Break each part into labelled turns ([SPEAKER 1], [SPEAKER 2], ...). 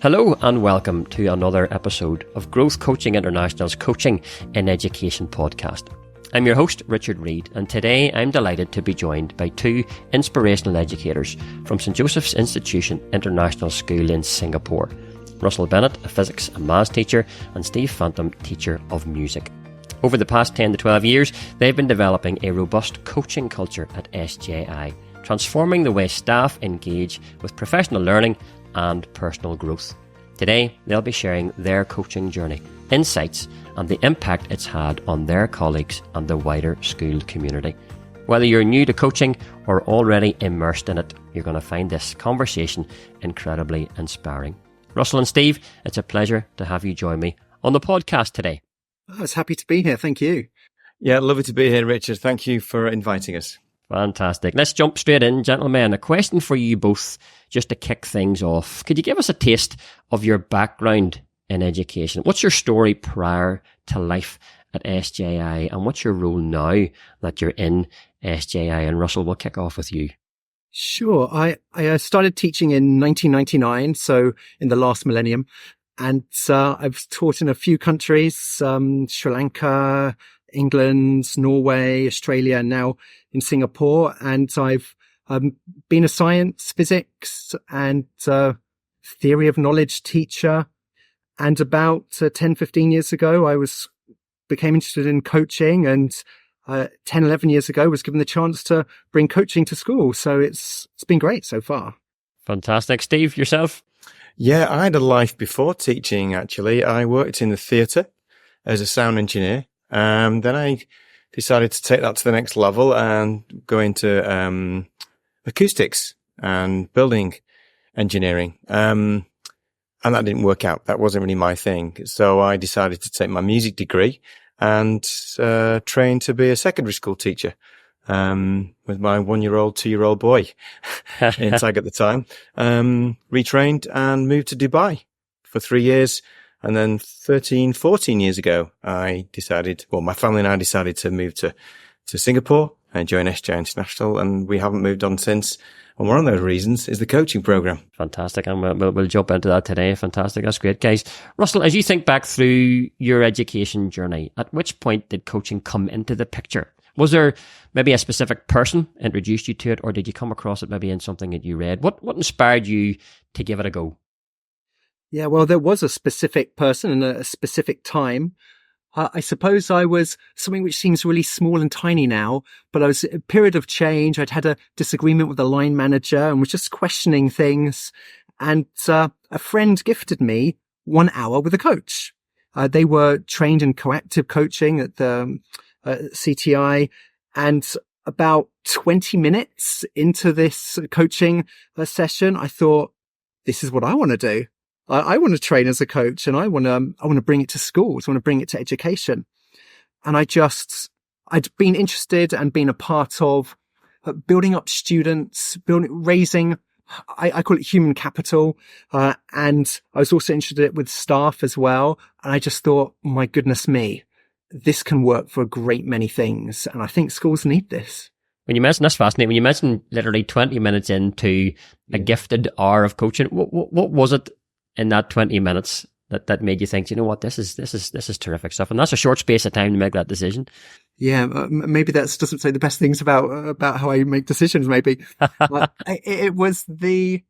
[SPEAKER 1] Hello and welcome to another episode of Growth Coaching International's Coaching in Education podcast. I'm your host, Richard Reid, and today I'm delighted to be joined by two inspirational educators from St Joseph's Institution International School in Singapore. Russell Bennett, a physics and maths teacher, and Steve Fantom, teacher of music. Over the past 10 to 12 years, they've been developing a robust coaching culture at SJI, transforming the way staff engage with professional learning and personal growth. Today, they'll be sharing their coaching journey, insights, and the impact it's had on their colleagues and the wider school community. Whether you're new to coaching or already immersed in it, you're going to find this conversation incredibly inspiring. Russell and Steve, it's a pleasure to have you join me on the podcast today.
[SPEAKER 2] I was happy to be here. Thank you.
[SPEAKER 3] Yeah, lovely to be here, Richard. Thank you for inviting us.
[SPEAKER 1] Fantastic. Let's jump straight in, gentlemen. A question for you both, just to kick things off. Could you give us a taste of your background in education? What's your story prior to life at SJI, and what's your role now that you're in SJI? And Russell, we'll kick off with you.
[SPEAKER 2] Sure. I started teaching in 1999, so in the last millennium. And I've taught in a few countries, Sri Lanka, England, Norway, Australia, and now in Singapore. And I've been a science, physics, and theory of knowledge teacher. And about 10, 15 years ago, I became interested in coaching, and 10, 11 years ago was given the chance to bring coaching to school. So it's been great so far.
[SPEAKER 1] Fantastic. Steve, yourself?
[SPEAKER 3] Yeah, I had a life before teaching, actually. I worked in the theatre as a sound engineer. Then I decided to take that to the next level and go into acoustics and building engineering. And that didn't work out. That wasn't really my thing. So I decided to take my music degree and train to be a secondary school teacher. With my 1-year-old, 2-year-old boy in tag at the time, retrained and moved to Dubai for 3 years. And then 13, 14 years ago, my family and I decided to move to Singapore and join SJI International. And we haven't moved on since. And one of those reasons is the coaching program.
[SPEAKER 1] Fantastic. And we'll jump into that today. Fantastic. That's great, guys. Russell, as you think back through your education journey, at which point did coaching come into the picture? Was there maybe a specific person introduced you to it, or did you come across it maybe in something that you read? What inspired you to give it a go?
[SPEAKER 2] Yeah, well, there was a specific person and a specific time. I suppose I was something which seems really small and tiny now, but I was a period of change. I'd had a disagreement with a line manager and was just questioning things. And a friend gifted me 1 hour with a coach. They were trained in coactive coaching at the CTI, and about 20 minutes into this coaching session, I thought, this is what I want to do. I want to train as a coach, and I want to bring it to schools. I want to bring it to education. And I'd been interested and been a part of building up students, raising, I call it human capital. And I was also interested with staff as well. And I just thought, my goodness me, this can work for a great many things. And I think schools need this.
[SPEAKER 1] When you mentioned, that's fascinating. When you mentioned literally 20 minutes into a gifted hour of coaching, what was it in that 20 minutes that made you think, you know what, this is terrific stuff? And that's a short space of time to make that decision.
[SPEAKER 2] Yeah, maybe that doesn't say the best things about how I make decisions. Maybe it was the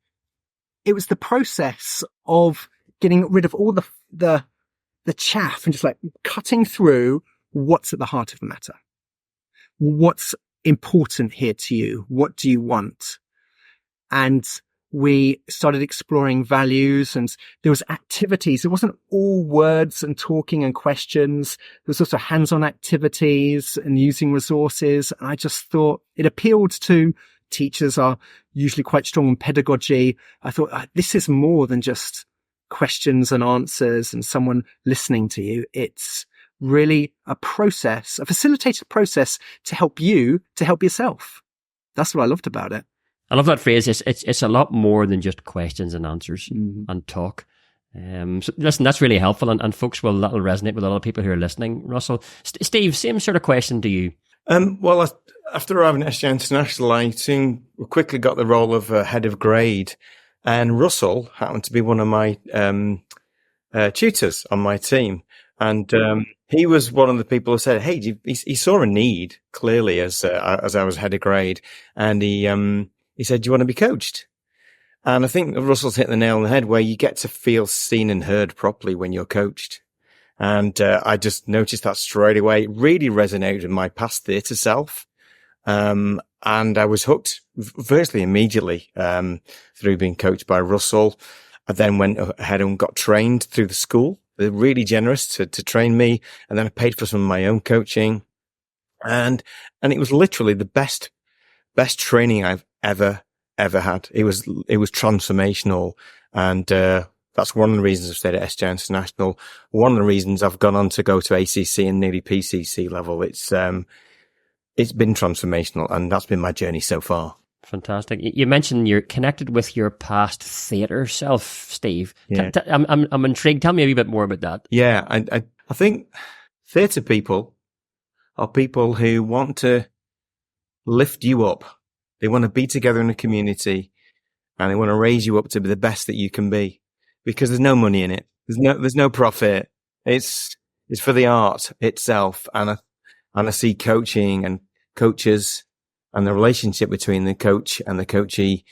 [SPEAKER 2] process of getting rid of all the chaff and just like cutting through what's at the heart of the matter. What's important here to you? What do you want? And we started exploring values, and there was activities. It wasn't all words and talking and questions. There was also hands-on activities and using resources. And I just thought it appealed to teachers are usually quite strong in pedagogy. I thought this is more than just questions and answers and someone listening to you. It's really a process, a facilitated process to help you, to help yourself. That's what I loved about it.
[SPEAKER 1] I love that phrase. It's a lot more than just questions and answers and talk. So listen, that's really helpful, and folks that'll resonate with a lot of people who are listening. Russell, Steve, same sort of question to you.
[SPEAKER 3] Well, after arriving at SJI International, I soon quickly got the role of head of grade And Russell happened to be one of my tutors on my team. And he was one of the people who said, "Hey, he saw a need clearly as I was head of grade, and he said, "Do you want to be coached?" And I think Russell's hit the nail on the head where you get to feel seen and heard properly when you're coached. And I just noticed that straight away. It really resonated with my past theatre self. And I was hooked virtually immediately through being coached by Russell. I then went ahead and got trained through the school. They're really generous to train me. And then I paid for some of my own coaching. And it was literally the best training I've ever had. It was transformational. And that's one of the reasons I've stayed at SJI International. One of the reasons I've gone on to go to ACC and nearly PCC level. It's been transformational, and that's been my journey so far.
[SPEAKER 1] Fantastic. You mentioned you're connected with your past theatre self, Steve.
[SPEAKER 3] Yeah.
[SPEAKER 1] I'm intrigued. Tell me a wee bit more about that.
[SPEAKER 3] Yeah, I think theatre people are people who want to lift you up. They want to be together in a community, and they want to raise you up to be the best that you can be, because there's no money in it. There's no profit. It's for the art itself. And I see coaching and coaches and the relationship between the coach and the coachee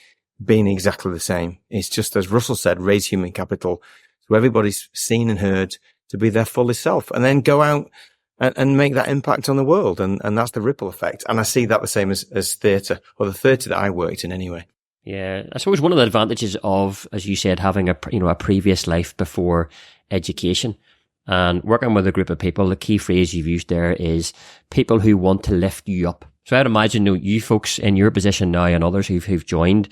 [SPEAKER 3] being exactly the same. It's just, as Russell said, raise human capital so everybody's seen and heard to be their fullest self, and then go out and make that impact on the world. And that's the ripple effect. And I see that the same as theatre, or the theatre that I worked in anyway.
[SPEAKER 1] Yeah, I suppose one of the advantages of, as you said, having a previous life before education and working with a group of people, the key phrase you've used there is people who want to lift you up. So I'd imagine you folks in your position now and others who've joined,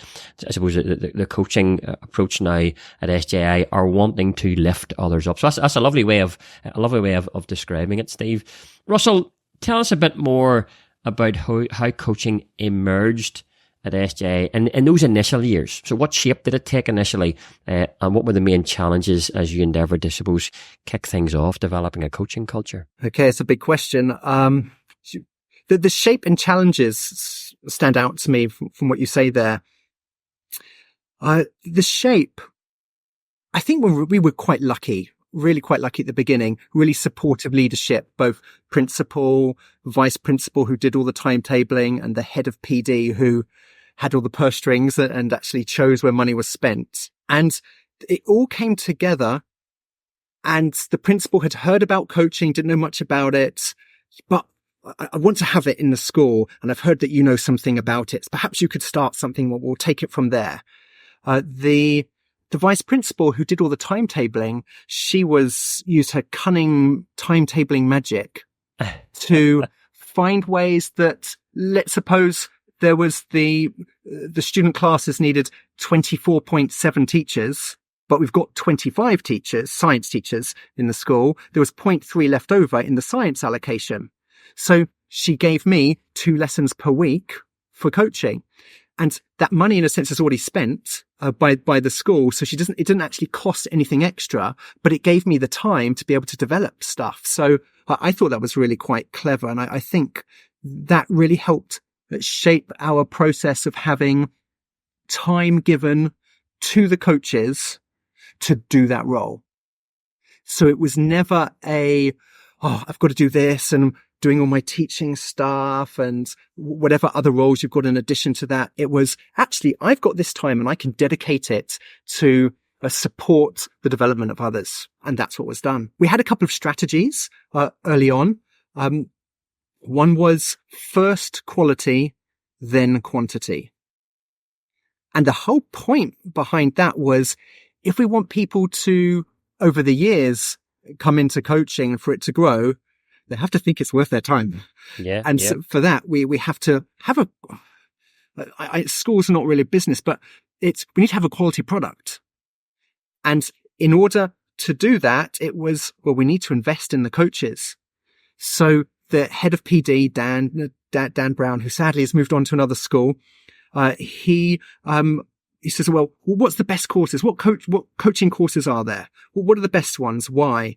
[SPEAKER 1] I suppose the coaching approach now at SJI are wanting to lift others up. So that's a lovely way of describing it, Steve. Russell, tell us a bit more about how coaching emerged at SJI in those initial years. So what shape did it take initially, and what were the main challenges as you endeavoured to, suppose, kick things off, developing a coaching culture?
[SPEAKER 2] Okay, it's a big question. The shape and challenges stand out to me from what you say there. The shape, I think we were quite lucky, really quite lucky at the beginning, really supportive leadership, both principal, vice principal who did all the timetabling, and the head of PD who had all the purse strings and actually chose where money was spent. And it all came together, and the principal had heard about coaching, didn't know much about it, but I want to have it in the school, and I've heard that you know something about it. Perhaps you could start something. We'll take it from there. The vice principal who did all the timetabling, she used her cunning timetabling magic to find ways that, let's suppose there was the student classes needed 24.7 teachers, but we've got 25 teachers, science teachers in the school. There was 0.3 left over in the science allocation. So she gave me 2 lessons per week for coaching. And that money, in a sense, is already spent by the school. So it didn't actually cost anything extra, but it gave me the time to be able to develop stuff. So I thought that was really quite clever. And I think that really helped shape our process of having time given to the coaches to do that role. So it was never I've got to do this and doing all my teaching stuff and whatever other roles you've got in addition to that. It was actually, I've got this time and I can dedicate it to support the development of others. And that's what was done. We had a couple of strategies early on. One was first quality, then quantity. And the whole point behind that was, if we want people to, over the years, come into coaching for it to grow, they have to think it's worth their time.
[SPEAKER 1] Yeah.
[SPEAKER 2] And so for that, we have to have schools are not really a business, but we need to have a quality product. And in order to do that, we need to invest in the coaches. So the head of PD, Dan Brown, who sadly has moved on to another school, he says, well, what's the best courses? What coaching courses are there? Well, what are the best ones? Why?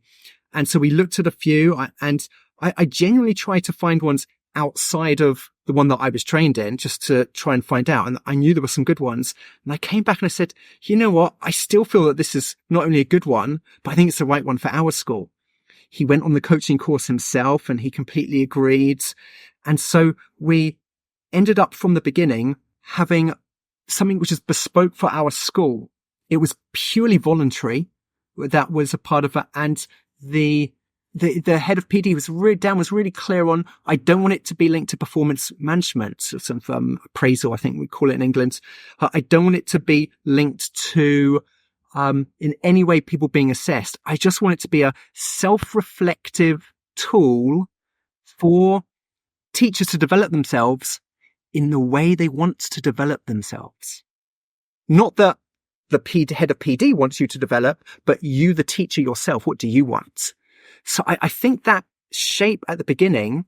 [SPEAKER 2] And so we looked at a few, and I genuinely try to find ones outside of the one that I was trained in just to try and find out. And I knew there were some good ones. And I came back and I said, you know what? I still feel that this is not only a good one, but I think it's the right one for our school. He went on the coaching course himself and he completely agreed. And so we ended up from the beginning having something which is bespoke for our school. It was purely voluntary. That was a part of it. And the head of PD was really clear on, I don't want it to be linked to performance management, some appraisal, I think we call it in England. I don't want it to be linked to, in any way people being assessed. I just want it to be a self-reflective tool for teachers to develop themselves in the way they want to develop themselves. Not that the head of PD wants you to develop, but you, the teacher yourself, what do you want? So I think that shape at the beginning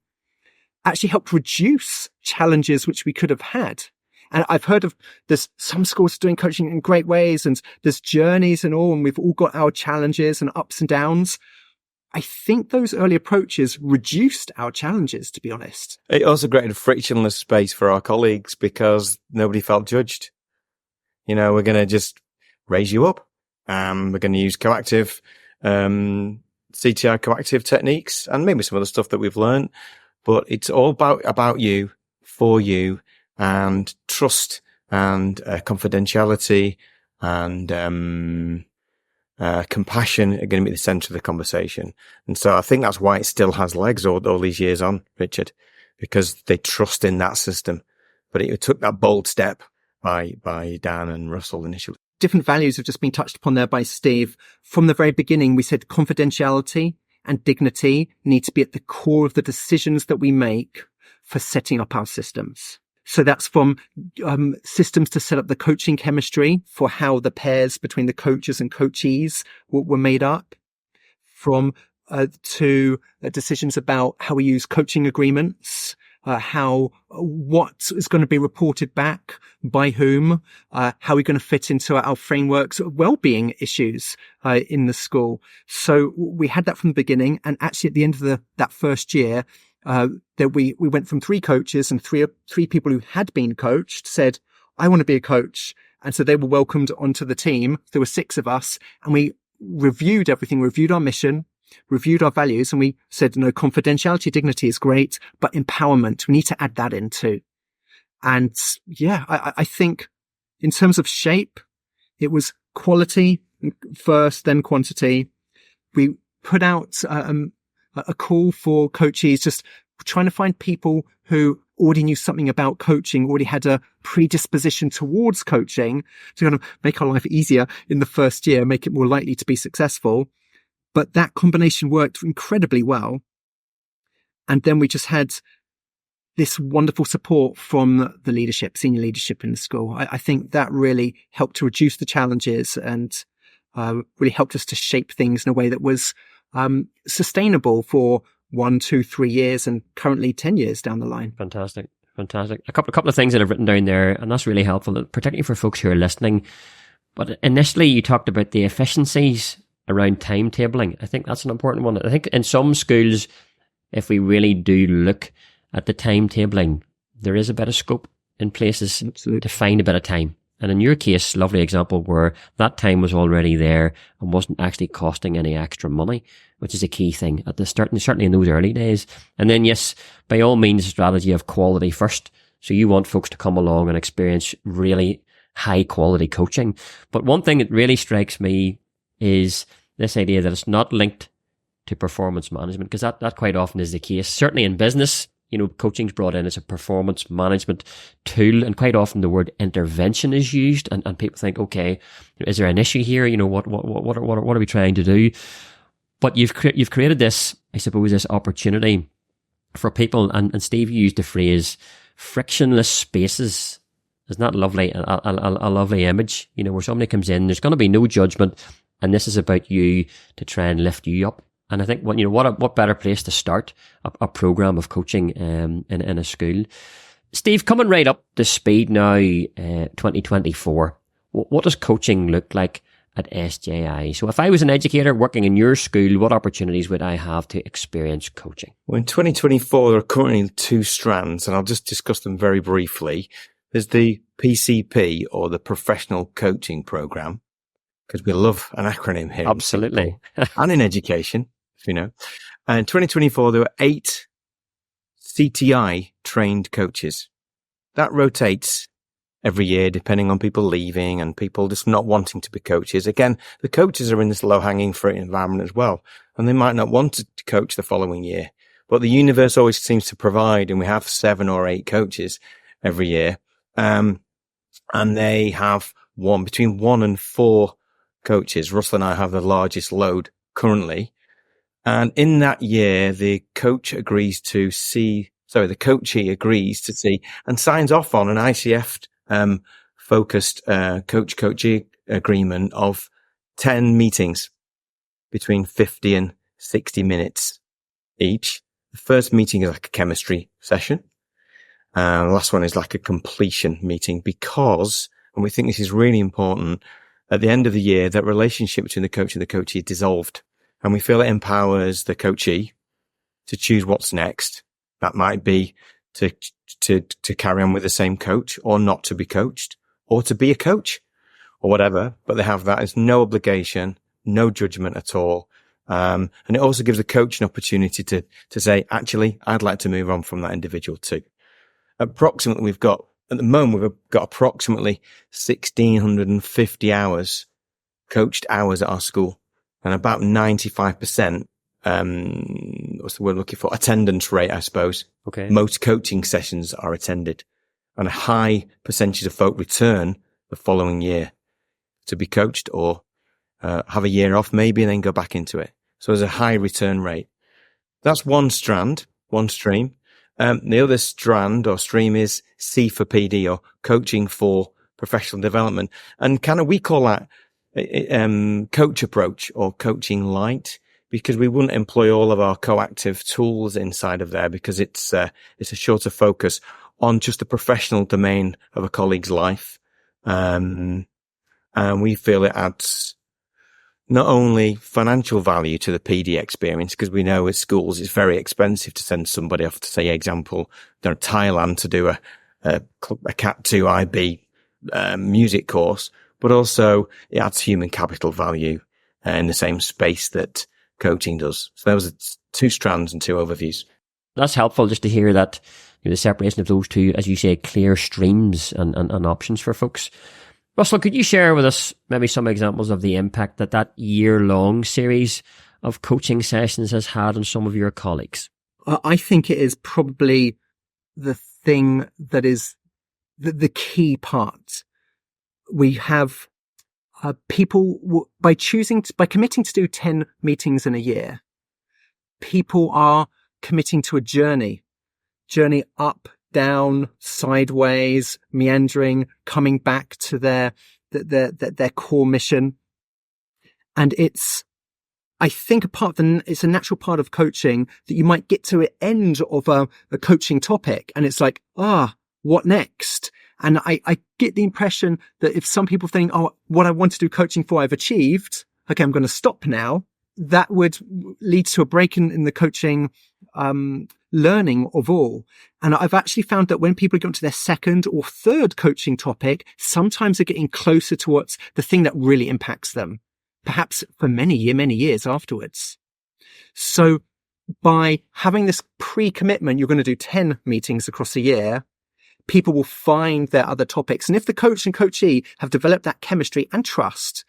[SPEAKER 2] actually helped reduce challenges which we could have had. And I've heard of there's some schools doing coaching in great ways and there's journeys and all, and we've all got our challenges and ups and downs. I think those early approaches reduced our challenges, to be honest.
[SPEAKER 3] It also created a frictionless space for our colleagues because nobody felt judged. We're going to just raise you up. We're going to use coactive, CTI coactive techniques and maybe some other stuff that we've learned, but it's all about you, for you, and trust and confidentiality and compassion are going to be the center of the conversation. And so I think that's why it still has legs all these years on, Richard, because they trust in that system. But it took that bold step by Dan and Russell initially.
[SPEAKER 2] Different values have just been touched upon there by Steve. From the very beginning, we said confidentiality and dignity need to be at the core of the decisions that we make for setting up our systems. So that's from systems to set up the coaching chemistry for how the pairs between the coaches and coachees were made up, from to decisions about how we use coaching agreements, what is going to be reported back by whom, how we're going to fit into our frameworks of well-being issues in the school. So we had that from the beginning, and actually at the end of that first year, that we went from 3 coaches and three people who had been coached said, I want to be a coach. And so they were welcomed onto the team. There were 6 of us, and we reviewed everything, reviewed our mission, reviewed our values, and we said, no, confidentiality, dignity is great, but empowerment, we need to add that in too. And yeah, I think in terms of shape, it was quality first, then quantity. We put out a call for coaches, just trying to find people who already knew something about coaching, already had a predisposition towards coaching to kind of make our life easier in the first year, make it more likely to be successful. But that combination worked incredibly well. And then we just had this wonderful support from the leadership, senior leadership in the school. I think that really helped to reduce the challenges and really helped us to shape things in a way that was sustainable for 1, 2, 3 years and currently 10 years down the line.
[SPEAKER 1] Fantastic. A couple of things that I've written down there, and that's really helpful, particularly for folks who are listening. But initially you talked about the efficiencies around timetabling. I think that's an important one. I think in some schools, if we really do look at the timetabling, there is a bit of scope in places Absolutely. To find a bit of time. And in your case, lovely example where that time was already there and wasn't actually costing any extra money, which is a key thing at the start, and certainly in those early days. And then, yes, by all means, a strategy of quality first. So you want folks to come along and experience really high quality coaching. But one thing that really strikes me is this idea that it's not linked to performance management, because that quite often is the case. Certainly in business, coaching's brought in as a performance management tool, and quite often the word intervention is used, and people think, okay, is there an issue here? What are we trying to do? But you've created this, I suppose, this opportunity for people, and Steve used the phrase frictionless spaces. Isn't that lovely? A lovely image, where somebody comes in, there's going to be no judgment, and this is about you to try and lift you up. And I think what better place to start a program of coaching in a school. Steve, coming right up to speed now, 2024. What does coaching look like at SJI. So if I was an educator working in your school, what opportunities would I have to experience coaching?
[SPEAKER 3] Well, in 2024, there are currently 2 strands, and I'll just discuss them very briefly. There's the PCP, or the Professional Coaching Program, because we love an acronym here.
[SPEAKER 1] Absolutely.
[SPEAKER 3] And in education, you know. And in 2024, there were 8 CTI trained coaches. That rotates every year, depending on people leaving and people just not wanting to be coaches. Again, the coaches are in this low-hanging fruit environment as well, and they might not want to coach the following year. But the universe always seems to provide, and we have 7 or 8 coaches every year. And they have between 1 and 4 coaches. Russell and I have the largest load currently. And in that year, the coachee agrees to see and signs off on an ICF focused coachee agreement of 10 meetings between 50 and 60 minutes each. The first meeting is like a chemistry session. The last one is like a completion meeting, because, and we think this is really important, at the end of the year, that relationship between the coach and the coachee is dissolved. And we feel it empowers the coachee to choose what's next. That might be to carry on with the same coach, or not to be coached, or to be a coach, or whatever. But they have that. There's no obligation, no judgment at all. And it also gives the coach an opportunity to say, actually, I'd like to move on from that individual too. Approximately, we've got approximately 1,650 hours, coached hours at our school, and about 95%, what's the word looking for? Attendance rate, I suppose.
[SPEAKER 1] Okay.
[SPEAKER 3] Most coaching sessions are attended, and a high percentage of folk return the following year to be coached, or have a year off maybe and then go back into it. So there's a high return rate. That's one strand, one stream. The other strand or stream is C for PD, or coaching for professional development. And kind of we call that coach approach, or coaching light, because we wouldn't employ all of our coactive tools inside of there, because it's a shorter focus on just the professional domain of a colleague's life. And we feel it adds not only financial value to the PD experience, because we know at schools it's very expensive to send somebody off to, say, example, Thailand to do a Cat 2 IB music course, but also it adds human capital value in the same space that coaching does. So those are 2 strands and 2 overviews. That's
[SPEAKER 1] helpful just to hear that, the separation of those 2, as you say, clear streams and options for folks. Russell, could you share with us maybe some examples of the impact that year-long series of coaching sessions has had on some of your colleagues?
[SPEAKER 2] I think it is probably the thing that is the key part. We have people, by committing to do 10 meetings in a year, people are committing to a journey up, down, sideways, meandering, coming back to their core mission. And it's, I think, it's a natural part of coaching that you might get to an end of a coaching topic, and it's like, what next? And I get the impression that if some people think, what I want to do coaching for, I've achieved, okay, I'm going to stop now, that would lead to a break in the coaching learning of all. And I've actually found that when people get to their second or third coaching topic, sometimes they're getting closer to what's the thing that really impacts them, perhaps for many years afterwards. So by having this pre-commitment, you're going to do 10 meetings across a year, people will find their other topics. And if the coach and coachee have developed that chemistry and trust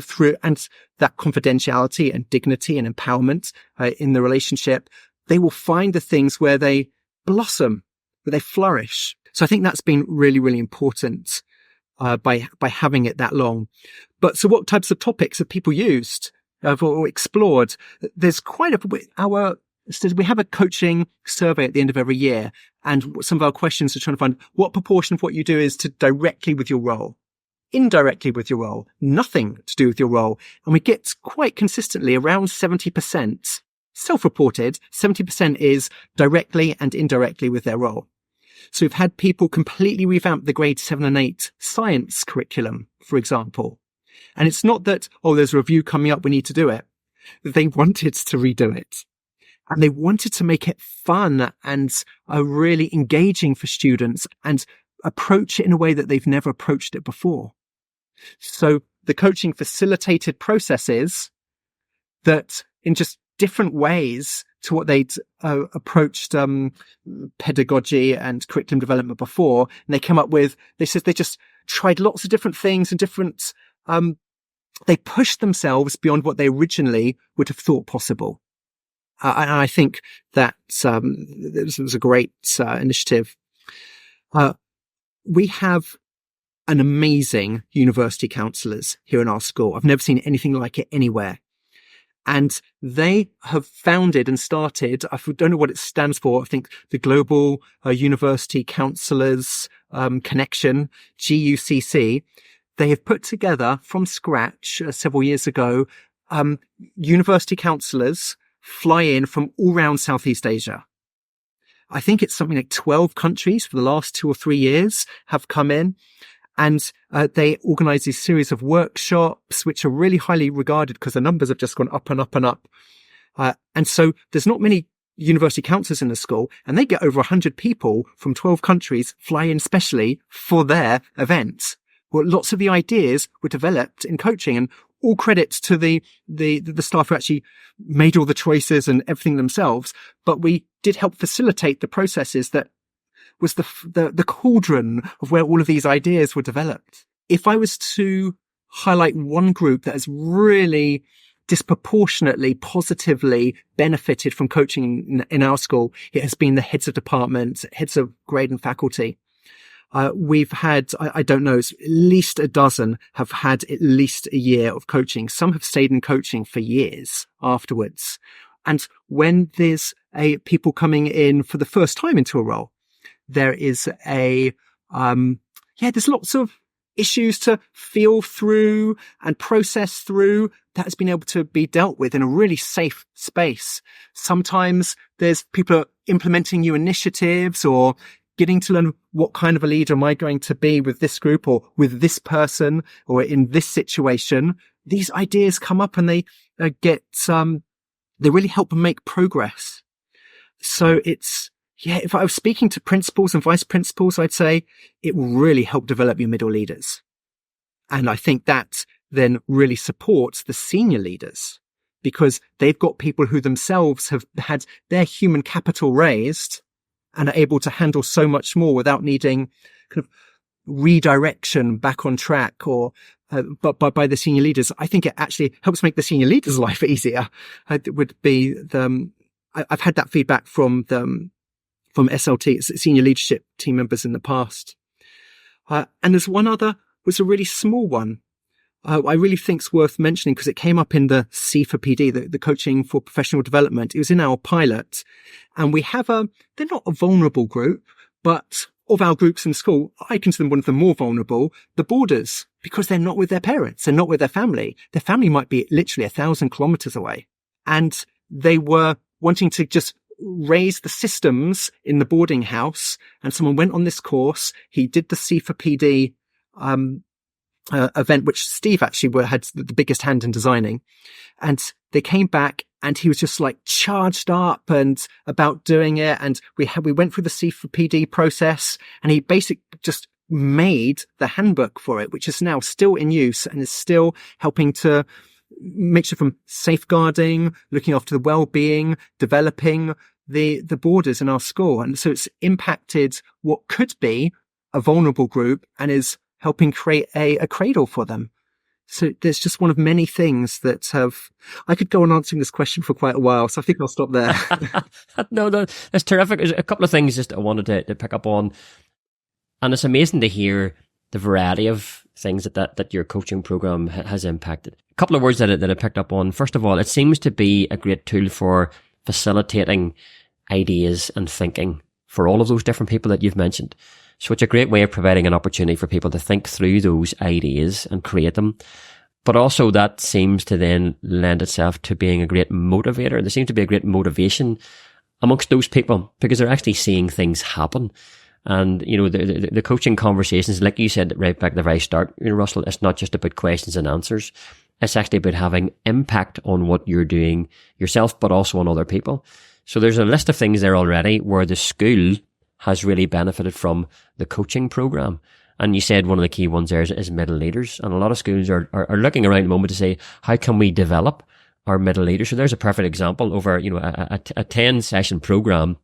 [SPEAKER 2] through, and that confidentiality and dignity and empowerment in the relationship, they will find the things where they blossom, where they flourish. So I think that's been really, really important by having it that long. But so what types of topics have people used or explored? There's quite we have a coaching survey at the end of every year, and some of our questions are trying to find what proportion of what you do is to directly with your role, indirectly with your role, nothing to do with your role. And we get quite consistently around 70%. Self-reported, 70% is directly and indirectly with their role. So we've had people completely revamp the grade 7 and 8 science curriculum, for example. And it's not that, oh, there's a review coming up, we need to do it. They wanted to redo it. And they wanted to make it fun and really engaging for students and approach it in a way that they've never approached it before. So the coaching facilitated processes that in just different ways to what they'd approached pedagogy and curriculum development before. And they came up with, they said they just tried lots of different things and different, they pushed themselves beyond what they originally would have thought possible. And I think that this was a great initiative. We have an amazing university counsellors here in our school. I've never seen anything like it anywhere. And they have founded and started, I don't know what it stands for, I think the Global University Counsellors Connection, GUCC. They have put together from scratch several years ago, university counsellors fly in from all around Southeast Asia. I think it's something like 12 countries for the last 2 or 3 years have come in. And they organize these series of workshops, which are really highly regarded because the numbers have just gone up and up and up. And so there's not many university counsellors in the school, and they get over 100 people from 12 countries fly in specially for their event. Well, lots of the ideas were developed in coaching, and all credit to the staff who actually made all the choices and everything themselves. But we did help facilitate the processes that was the cauldron of where all of these ideas were developed. If I was to highlight one group that has really disproportionately positively benefited from coaching in our school, it has been the heads of department, heads of grade and faculty. We've had, I don't know, at least a dozen have had at least a year of coaching. Some have stayed in coaching for years afterwards. And when there's people coming in for the first time into a role, there is there's lots of issues to feel through and process through that has been able to be dealt with in a really safe space. Sometimes there's people implementing new initiatives or getting to learn what kind of a leader am I going to be with this group or with this person or in this situation. These ideas come up and they they really help them make progress. So if I was speaking to principals and vice principals, I'd say it will really help develop your middle leaders. And I think that then really supports the senior leaders because they've got people who themselves have had their human capital raised and are able to handle so much more without needing kind of redirection back on track but by the senior leaders. I think it actually helps make the senior leaders' life easier. It would be I've had that feedback from SLT, senior leadership team members in the past. And there's one other, was a really small one. I really think it's worth mentioning because it came up in the C for PD, the coaching for professional development. It was in our pilot. And we have they're not a vulnerable group, but of our groups in school, I consider them one of the more vulnerable, the boarders, because they're not with their parents, they're not with their family. Their family might be literally 1,000 kilometers away. And they were wanting to just raise the systems in the boarding house. And someone went on this course. He did the C for PD, event, which Steve actually had the biggest hand in designing. And they came back and he was just like charged up and about doing it. And we went through the C for PD process and he basically just made the handbook for it, which is now still in use and is still helping to make sure from safeguarding, looking after the well-being, developing the borders in our school. And so it's impacted what could be a vulnerable group and is helping create a cradle for them. So there's just one of many things that I could go on answering this question for quite a while. So I think I'll stop there.
[SPEAKER 1] No, that's terrific. There's a couple of things just I wanted to pick up on. And it's amazing to hear the variety of things that your coaching program has impacted. A couple of words that I picked up on. First of all, it seems to be a great tool for facilitating ideas and thinking for all of those different people that you've mentioned. So it's a great way of providing an opportunity for people to think through those ideas and create them. But also that seems to then lend itself to being a great motivator. There seems to be a great motivation amongst those people because they're actually seeing things happen. And, the coaching conversations, like you said right back at the very start, Russell, it's not just about questions and answers. It's actually about having impact on what you're doing yourself, but also on other people. So there's a list of things there already where the school has really benefited from the coaching program. And you said one of the key ones there is middle leaders. And a lot of schools are looking around at the moment to say, how can we develop our middle leaders? So there's a perfect example over, a 10 session program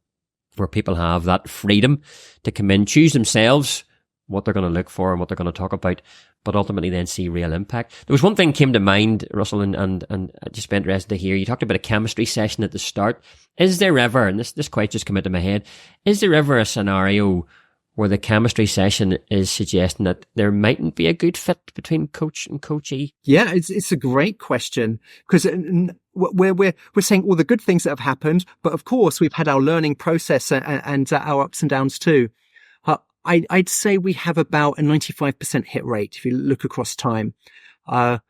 [SPEAKER 1] where people have that freedom to come in, choose themselves what they're going to look for and what they're going to talk about, but ultimately then see real impact. There was one thing came to mind, Russell, and I'd just be interested to hear, you talked about a chemistry session at the start. Is there ever, and this quite just came into my head, is there ever a scenario where the chemistry session is suggesting that there mightn't be a good fit between coach and coachee?
[SPEAKER 2] Yeah, it's a great question, because we're saying all the good things that have happened, but of course we've had our learning process and our ups and downs too. I'd say we have about a 95% hit rate if you look across time. I'd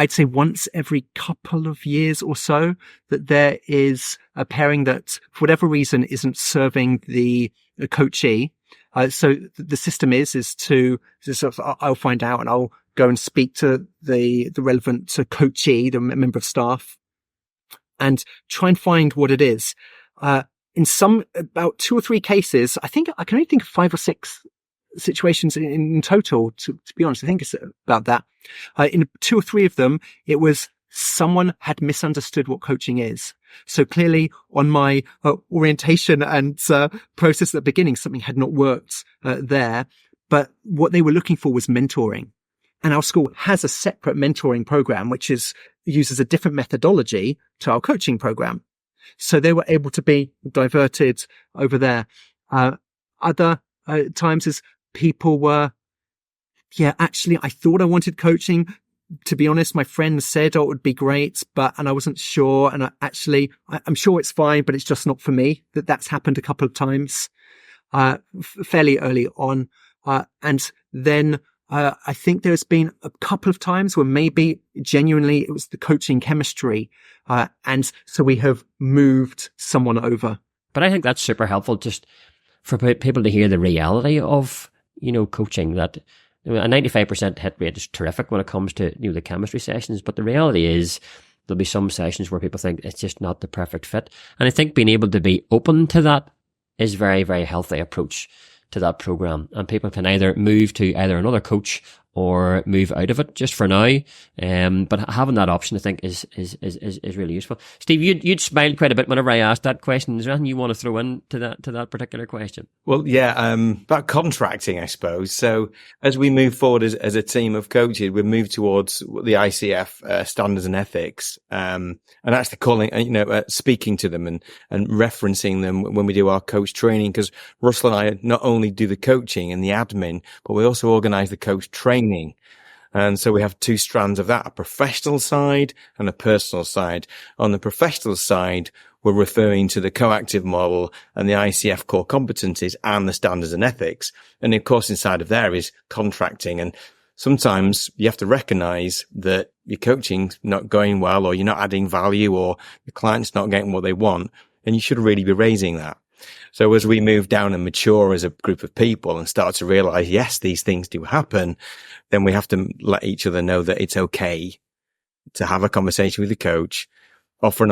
[SPEAKER 2] say once every couple of years or so that there is a pairing that, for whatever reason, isn't serving the coachee. So the system is to sort of, I'll find out and I'll go and speak to the relevant coachee, the member of staff, and try and find what it is. In about 2 or 3 cases, I think I can only think of 5 or 6 situations in total, to be honest. I think it's about that. In 2 or 3 of them, it was someone had misunderstood what coaching is. So clearly on my orientation and process at the beginning, something had not worked there. But what they were looking for was mentoring. And our school has a separate mentoring program, which uses a different methodology to our coaching program. So they were able to be diverted over there. Other times as people were, actually, I thought I wanted coaching. To be honest, my friend said, it would be great, and I wasn't sure. And I'm sure it's fine, but it's just not for me. That's happened a couple of times, fairly early on. And then, I think there's been a couple of times where maybe genuinely it was the coaching chemistry. And so we have moved someone over.
[SPEAKER 1] But I think that's super helpful just for people to hear the reality of, coaching, that a 95% hit rate is terrific when it comes to, the chemistry sessions. But the reality is there'll be some sessions where people think it's just not the perfect fit. And I think being able to be open to that is very, very healthy approach to that program, and people can either move to either another coach or move out of it just for now. But having that option, I think, is really useful. Steve, you'd smiled quite a bit whenever I asked that question. Is there anything you want to throw into that particular question?
[SPEAKER 3] Well, yeah, about contracting, I suppose. So as we move forward as a team of coaches, we move towards the ICF standards and ethics, and actually calling, speaking to them and referencing them when we do our coach training. Because Russell and I not only do the coaching and the admin, but we also organise the coach training. And so we have 2 strands of that, a professional side and a personal side. On the professional side, we're referring to the coactive model and the ICF core competencies and the standards and ethics. And of course, inside of there is contracting. And sometimes you have to recognize that your coaching's not going well, or you're not adding value, or the client's not getting what they want. And you should really be raising that. So as we move down and mature as a group of people and start to realize, yes, these things do happen, then we have to let each other know that it's okay to have a conversation with the coach, offer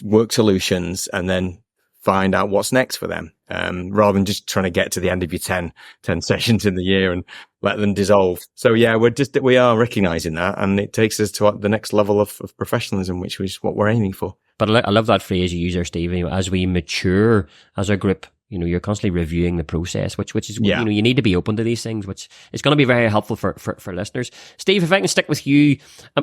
[SPEAKER 3] work solutions, and then find out what's next for them, rather than just trying to get to the end of your 10 sessions in the year and let them dissolve. So yeah, we are recognizing that, and it takes us to the next level of professionalism, which is what we're aiming for.
[SPEAKER 1] But I love that phrase you use there, Steve. As we mature as a group, you're constantly reviewing the process, which is, you need to be open to these things, which is going to be very helpful for listeners. Steve, if I can stick with you,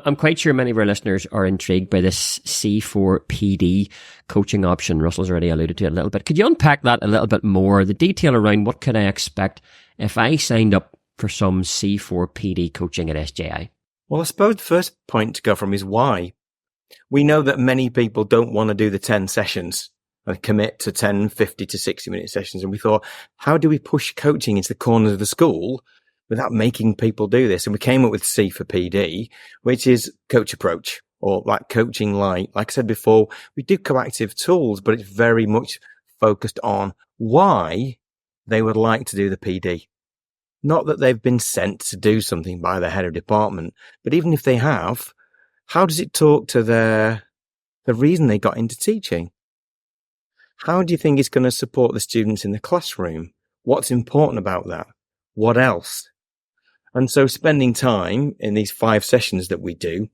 [SPEAKER 1] I'm quite sure many of our listeners are intrigued by this C4PD coaching option. Russell's already alluded to it a little bit. Could you unpack that a little bit more? The detail around what could I expect if I signed up for some C4PD coaching at SJI?
[SPEAKER 3] Well, I suppose the first point to go from is why. We know that many people don't want to do the 10 sessions and commit to 10, 50 to 60 minute sessions. And we thought, how do we push coaching into the corners of the school without making people do this? And we came up with C for PD, which is coach approach, or like coaching light. Like I said before, we do coactive tools, but it's very much focused on why they would like to do the PD. Not that they've been sent to do something by the head of department, but even if they have, how does it talk to the reason they got into teaching? How do you think it's going to support the students in the classroom? What's important about that? What else? And so spending time in these 5 sessions that we do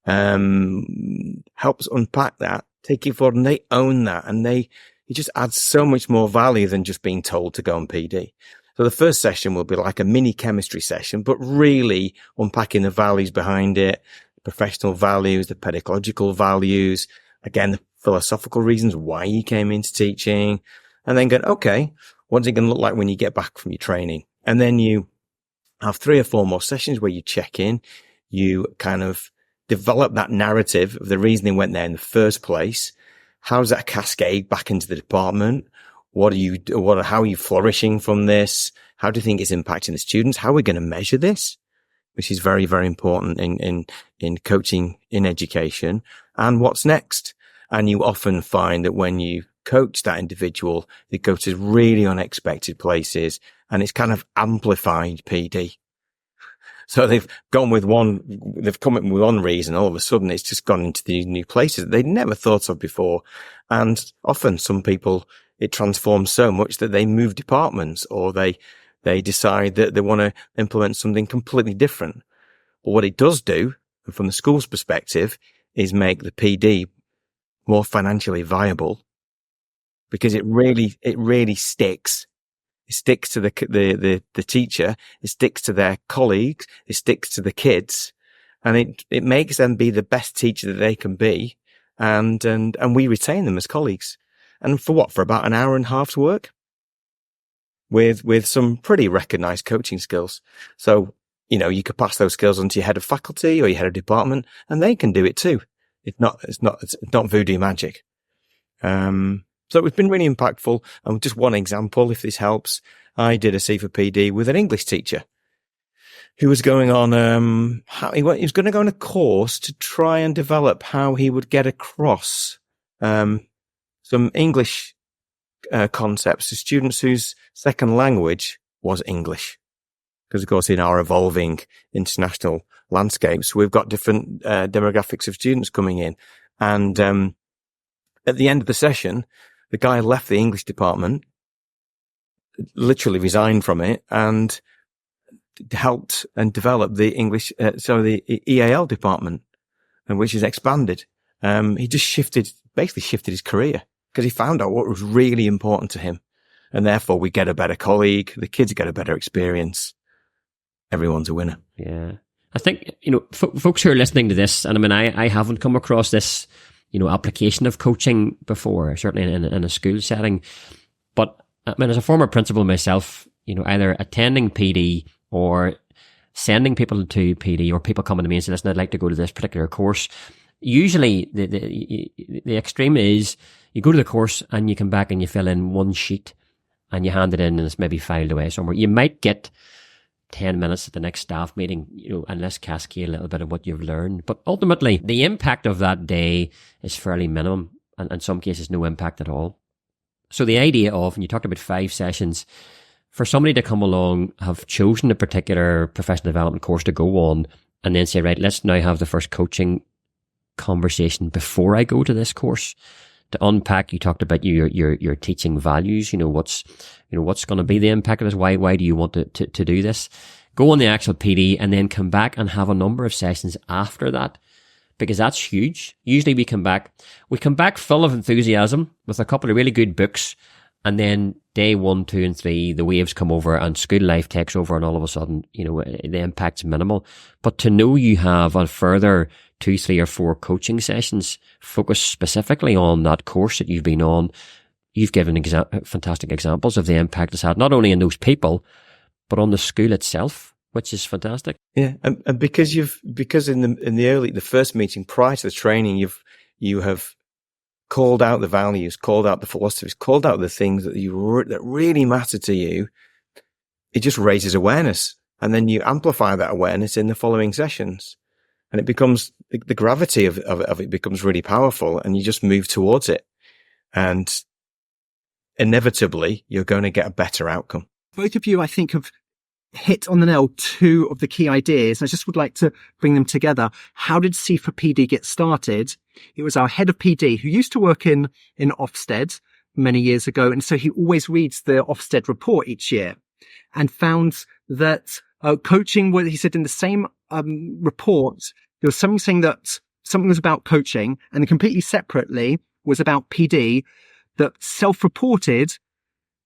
[SPEAKER 3] helps unpack that, take it forward, and they own that, and it just adds so much more value than just being told to go on PD. So the first session will be like a mini chemistry session, but really unpacking the values behind it, the professional values, the pedagogical values, again, the philosophical reasons why you came into teaching, and then going, okay, what's it going to look like when you get back from your training? And then you have 3 or 4 more sessions where you check in, you kind of develop that narrative of the reason they went there in the first place. How's that cascade back into the department? How are you flourishing from this? How do you think it's impacting the students? How are we going to measure this? Which is very, very important in coaching in education. And what's next? And you often find that when you coach that individual, they go to really unexpected places, and it's kind of amplified PD. So they've come up with one reason, all of a sudden it's just gone into these new places that they'd never thought of before. And often some people, it transforms so much that they move departments, or they decide that they want to implement something completely different. But what it does do, from the school's perspective, is make the PD more financially viable, because it really sticks. It sticks to the teacher. It sticks to their colleagues. It sticks to the kids, and it makes them be the best teacher that they can be. And we retain them as colleagues. And for what? For about an hour and a half's work with some pretty recognized coaching skills. So, you could pass those skills on to your head of faculty or your head of department, and they can do it too. It's not voodoo magic. So it's been really impactful. And just one example, if this helps, I did a CFA PD with an English teacher who was going on, he was going to go on a course to try and develop how he would get across, some English, concepts to students whose second language was English. Because of course, in our evolving international landscapes, we've got different, demographics of students coming in. And, at the end of the session, the guy left the English department, literally resigned from it, and helped and developed the the EAL department, and which is expanded. He just basically shifted his career, because he found out what was really important to him. And therefore we get a better colleague, the kids get a better experience. Everyone's a winner.
[SPEAKER 1] Yeah. I think, folks who are listening to this, and I mean, I haven't come across this, application of coaching before, certainly in a school setting. But I mean, as a former principal myself, either attending PD or sending people to PD, or people coming to me and say, listen, I'd like to go to this particular course. Usually the extreme is you go to the course and you come back and you fill in one sheet and you hand it in, and it's maybe filed away somewhere. You might get 10 minutes at the next staff meeting, and let's cascade a little bit of what you've learned. But ultimately, the impact of that day is fairly minimum, and in some cases, no impact at all. So the idea of, and you talked about 5 sessions, for somebody to come along, have chosen a particular professional development course to go on, and then say, right, let's now have the first coaching conversation before I go to this course. To unpack, you talked about your teaching values, what's going to be the impact of this? Why do you want to do this? Go on the actual PD and then come back and have a number of sessions after that, because that's huge. Usually we come back full of enthusiasm with a couple of really good books, and then day 1, 2, and 3, the waves come over and school life takes over, and all of a sudden, the impact's minimal. But to know you have a further 2, 3, or 4 coaching sessions focused specifically on that course that you've been on, you've given fantastic examples of the impact it's had, not only in those people, but on the school itself, which is fantastic.
[SPEAKER 3] Yeah. And because in the first meeting prior to the training, you have called out the values, called out the philosophies, called out the things that that really matter to you. It just raises awareness. And then you amplify that awareness in the following sessions. And it becomes, the gravity of it becomes really powerful, and you just move towards it. And inevitably you're going to get a better outcome.
[SPEAKER 2] Both of you, I think, have hit on the nail two of the key ideas. I just would like to bring them together. How did C for PD get started? It was our head of PD who used to work in Ofsted many years ago. And so he always reads the Ofsted report each year and found that coaching, he said in the same report, there was something saying that something was about coaching, and completely separately was about PD, that self-reported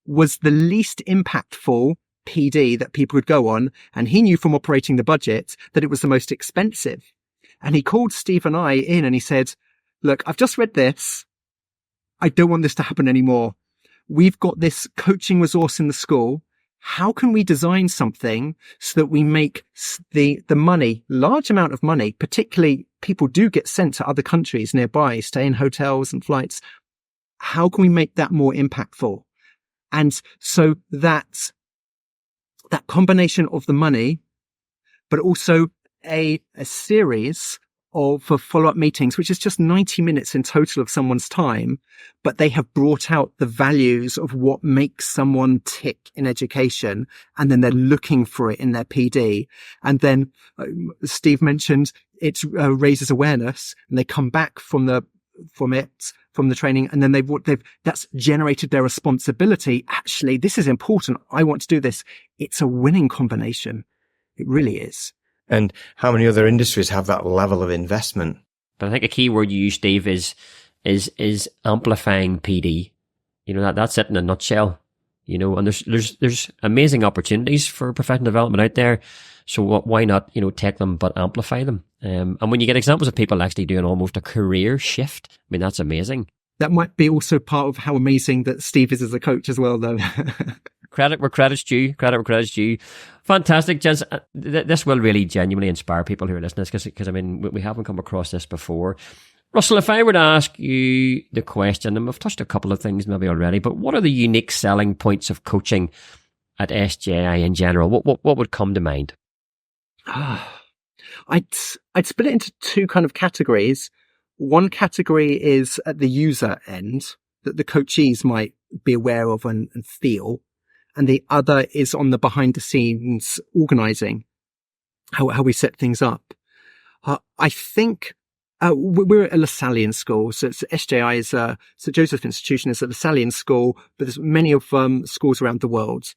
[SPEAKER 2] was the least impactful PD that people would go on. And he knew from operating the budget that it was the most expensive. And he called Steve and I in and he said, look, I've just read this. I don't want this to happen anymore. We've got this coaching resource in the school. How can we design something so that we make the money, large amount of money, particularly people do get sent to other countries nearby, stay in hotels and flights. How can we make that more impactful? And so that combination of the money, but also a series of follow-up meetings, which is just 90 minutes in total of someone's time, but they have brought out the values of what makes someone tick in education, and then they're looking for it in their PD. And then Steve mentioned it raises awareness, and they come back from the training, and then that's generated their responsibility. Actually, this is important. I want to do this. It's a winning combination. It really is.
[SPEAKER 3] And how many other industries have that level of investment?
[SPEAKER 1] But I think a key word you use, Steve, is amplifying PD. You know, that's it in a nutshell. You know, and there's amazing opportunities for professional development out there. So why not, take them but amplify them? And when you get examples of people actually doing almost a career shift, I mean, that's amazing.
[SPEAKER 2] That might be also part of how amazing that Steve is as a coach as well, though.
[SPEAKER 1] Credit where credit's due. Credit where credit's due. Fantastic, gents. This will really genuinely inspire people who are listening, because I mean, we haven't come across this before. Russell, if I were to ask you the question, and we've touched a couple of things maybe already, but what are the unique selling points of coaching at SJI in general? What would come to mind?
[SPEAKER 2] I'd split it into two kind of categories. One category is at the user end that the coachees might be aware of and feel. And the other is on the behind the scenes organizing, how we set things up. I think we're at a Lasallian school. So it's SJI is St. Joseph Institution is a Lasallian school, but there's many of schools around the world.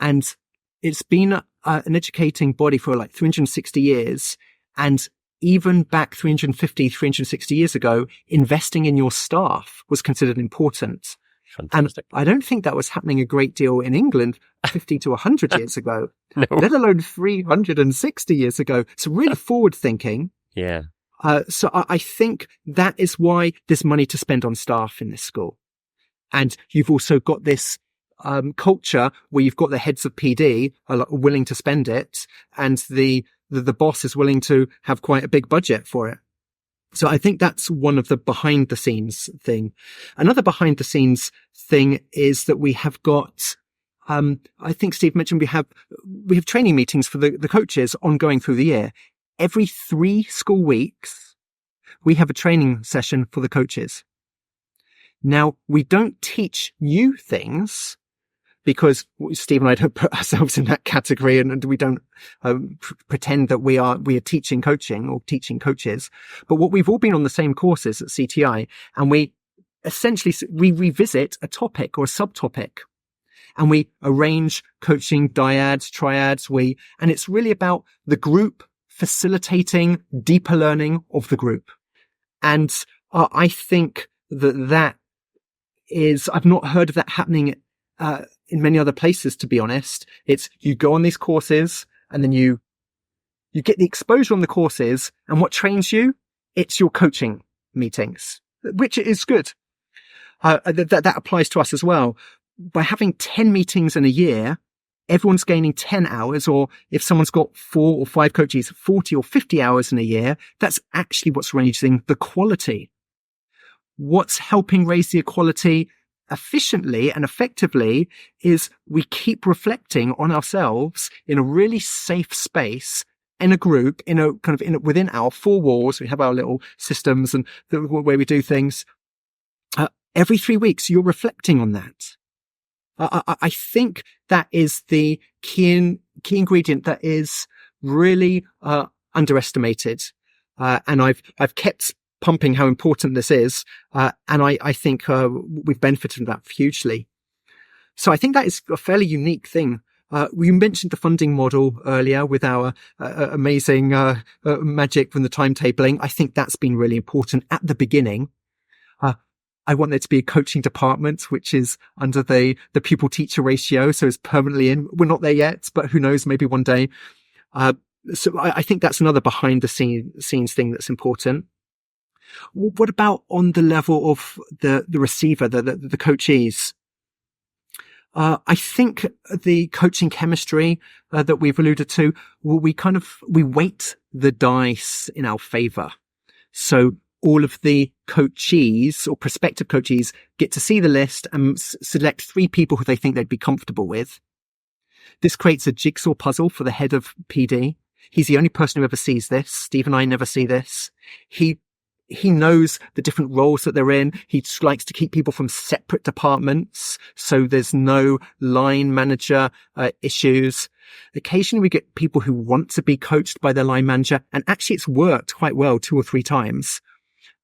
[SPEAKER 2] And it's been an educating body for like 360 years. And even back 350, 360 years ago, investing in your staff was considered important.
[SPEAKER 1] Fantastic.
[SPEAKER 2] And I don't think that was happening a great deal in England 50 to 100 years ago, let alone 360 years ago. So really forward thinking.
[SPEAKER 1] Yeah.
[SPEAKER 2] So I think that is why there's money to spend on staff in this school. And you've also got this culture where you've got the heads of PD are willing to spend it, and the boss is willing to have quite a big budget for it. So I think that's one of the behind the scenes thing. Another behind the scenes thing is that we have got, I think Steve mentioned we have training meetings for the coaches ongoing through the year. Every 3 school weeks, we have a training session for the coaches. Now, we don't teach new things, because Steve and I don't put ourselves in that category, and we don't pretend that we are teaching coaching or teaching coaches. But what we've all been on the same courses at CTI, and we essentially revisit a topic or a subtopic, and we arrange coaching dyads, triads. And it's really about the group facilitating deeper learning of the group. And I think that is, I've not heard of that happening in many other places, to be honest. It's you go on these courses, and then you get the exposure on the courses, and what trains you? It's your coaching meetings, which is good. That applies to us as well. By having 10 meetings in a year, everyone's gaining 10 hours, or if someone's got 4 or 5 coaches, 40 or 50 hours in a year, that's actually what's raising the quality. What's helping raise the quality efficiently and effectively is we keep reflecting on ourselves in a really safe space, in a group, within our 4 walls. We have our little systems and the way we do things. every 3 weeks, you're reflecting on that. I think that is the key ingredient that is really underestimated. And I've kept pumping how important this is. And I think we've benefited from that hugely. So I think that is a fairly unique thing. We mentioned the funding model earlier with our amazing magic from the timetabling. I think that's been really important at the beginning. I want there to be a coaching department, which is under the pupil-teacher ratio, so it's permanently in. We're not there yet, but who knows, maybe one day. So I think that's another behind-the-scenes thing that's important. What about on the level of the receiver, the coachees? I think the coaching chemistry that we've alluded to, we weight the dice in our favor. So all of the coachees or prospective coachees get to see the list and select 3 people who they think they'd be comfortable with. This creates a jigsaw puzzle for the head of PD. He's the only person who ever sees this. Steve and I never see this. He knows the different roles that they're in. He likes to keep people from separate departments, so there's no line manager issues. Occasionally we get people who want to be coached by their line manager, and actually it's worked quite well 2 or 3 times.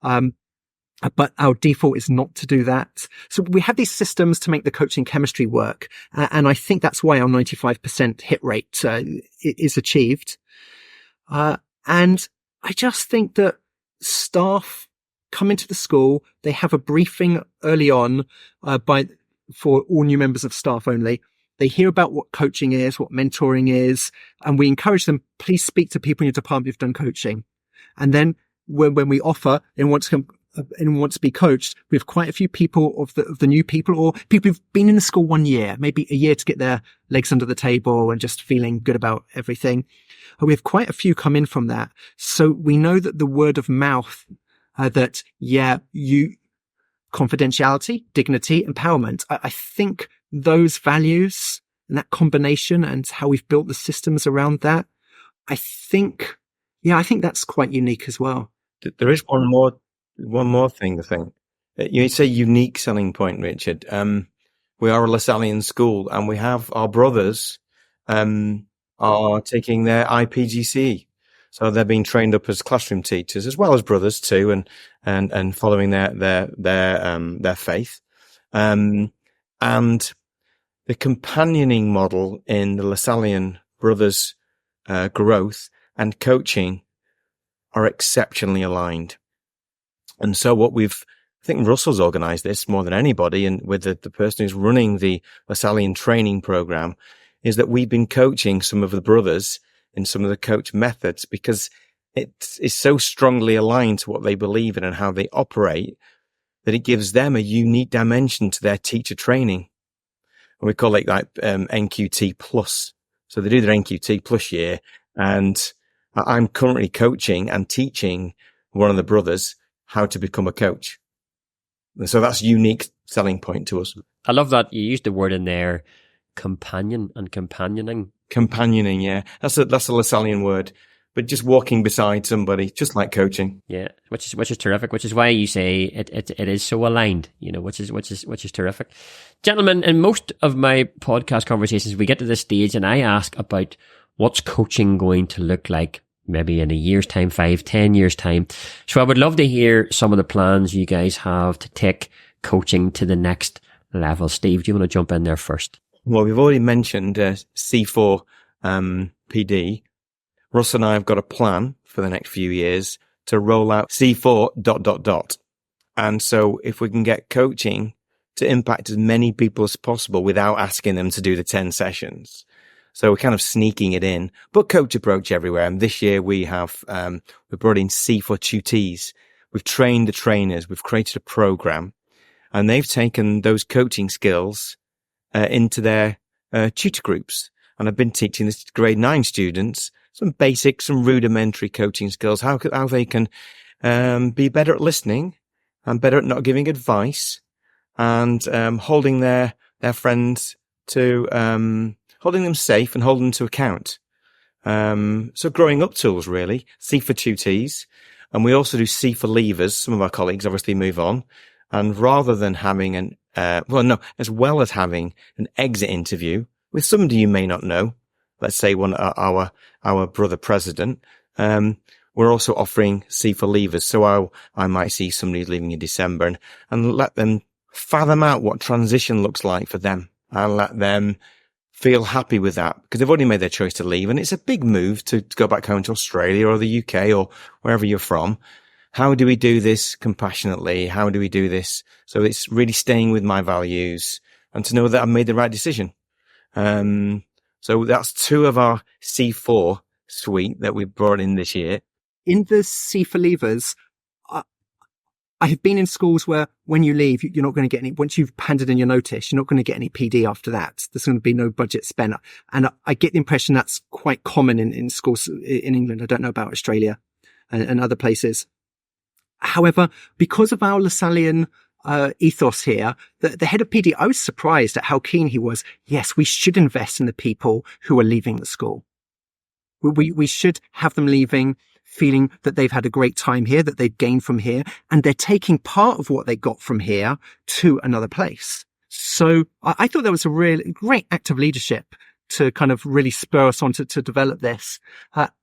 [SPEAKER 2] But our default is not to do that. So we have these systems to make the coaching chemistry work. And I think that's why our 95% hit rate is achieved. And I just think that staff come into the school, they have a briefing early on for all new members of staff only. They hear about what coaching is, what mentoring is, and we encourage them, please speak to people in your department who've done coaching. And then when we offer and want to be coached, we have quite a few people of the new people, or people who've been in the school 1 year, maybe a year to get their legs under the table and just feeling good about everything. We have quite a few come in from that. So we know that the word of mouth, confidentiality, dignity, empowerment. I think those values and that combination and how we've built the systems around that, I think that's quite unique as well.
[SPEAKER 3] There is one more thing, I think. You say unique selling point, Richard. We are a Lasallian school, and we have our brothers are taking their IPGCE. So they're being trained up as classroom teachers, as well as brothers too, and following their faith. And the companioning model in the Lasallian brothers' growth and coaching are exceptionally aligned. And so I think Russell's organised this more than anybody, and with the person who's running the Lasallian training program, is that we've been coaching some of the brothers in some of the coach methods because it is so strongly aligned to what they believe in and how they operate that it gives them a unique dimension to their teacher training. And we call it like NQT plus. So they do their NQT plus year, and I'm currently coaching and teaching one of the brothers how to become a coach. And so that's a unique selling point to us.
[SPEAKER 1] I love that you used the word in there, companion and companioning.
[SPEAKER 3] Companioning, yeah. That's a Lasallian word. But just walking beside somebody, just like coaching.
[SPEAKER 1] Yeah, which is terrific, which is why you say it is so aligned, which is terrific. Gentlemen, in most of my podcast conversations, we get to this stage and I ask about what's coaching going to look like maybe in a year's time, 5, 10 years time. So I would love to hear some of the plans you guys have to take coaching to the next level. Steve, do you want to jump in there first?
[SPEAKER 3] Well, we've already mentioned C4 PD. Russ and I have got a plan for the next few years to roll out C4 ... And so if we can get coaching to impact as many people as possible without asking them to do the 10 sessions. So we're kind of sneaking it in, but coach approach everywhere. And this year we have, we brought in C4 tutees. We've trained the trainers. We've created a program, and they've taken those coaching skills into their tutor groups. And I've been teaching this to grade 9 students some basic, some rudimentary coaching skills, how they can be better at listening and better at not giving advice, and holding their friends to holding them safe and holding them to account. So growing up tools, really. C for tutees. And we also do C for leavers. Some of our colleagues obviously move on. And rather than having as well as having an exit interview with somebody you may not know, let's say one our brother president, we're also offering C for leavers. So I might see somebody leaving in December and let them fathom out what transition looks like for them and let them feel happy with that because they've already made their choice to leave. And it's a big move to go back home to Australia or the UK or wherever you're from. How do we do this compassionately? How do we do this? So it's really staying with my values and to know that I've made the right decision. So that's 2 of our C4 suite that we brought in this year.
[SPEAKER 2] In the C for leavers, I have been in schools where when you leave, you're not going to get any, once you've handed in your notice, you're not going to get any PD after that. There's going to be no budget spent. And I get the impression that's quite common in schools in England. I don't know about Australia and other places. However, because of our Lasallian ethos here, the head of PD, I was surprised at how keen he was. Yes, we should invest in the people who are leaving the school. We should have them leaving feeling that they've had a great time here, that they've gained from here, and they're taking part of what they got from here to another place. So I thought that was a really great act of leadership to kind of really spur us on to develop this.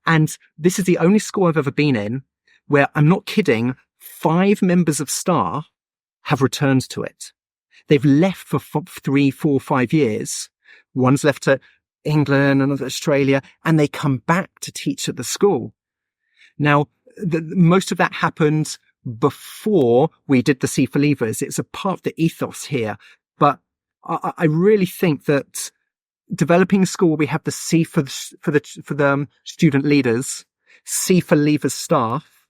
[SPEAKER 2] And this is the only school I've ever been in where, I'm not kidding, 5 members of staff have returned to it. They've left for 3, 4, 5 years. One's left to England, another Australia, and they come back to teach at the school. Now, most of that happened before we did the C for leavers. It's a part of the ethos here. But I really think that developing a school where we have the C for the student leaders, C for leavers staff,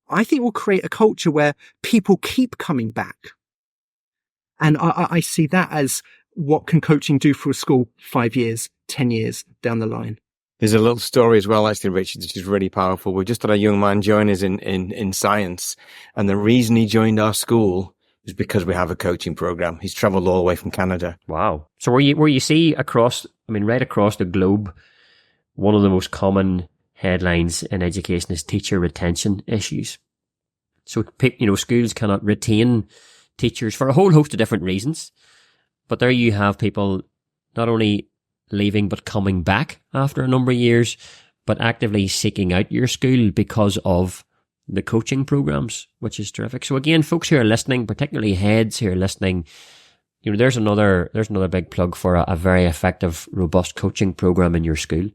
[SPEAKER 2] I think will create a culture where people keep coming back. And I see that as what can coaching do for a school 5 years, 10 years down the line.
[SPEAKER 3] There's a little story as well, actually, Richard, which is really powerful. We just had a young man join us in science. And the reason he joined our school is because we have a coaching program. He's traveled all the way from Canada.
[SPEAKER 1] Wow. So where you see right across the globe, one of the most common headlines in education is teacher retention issues. So, schools cannot retain teachers for a whole host of different reasons. But there you have people not only leaving but coming back after a number of years, but actively seeking out your school because of the coaching programs, which is terrific. So again, folks who are listening, particularly heads who are listening, there's another big plug for a very effective, robust coaching program in your school,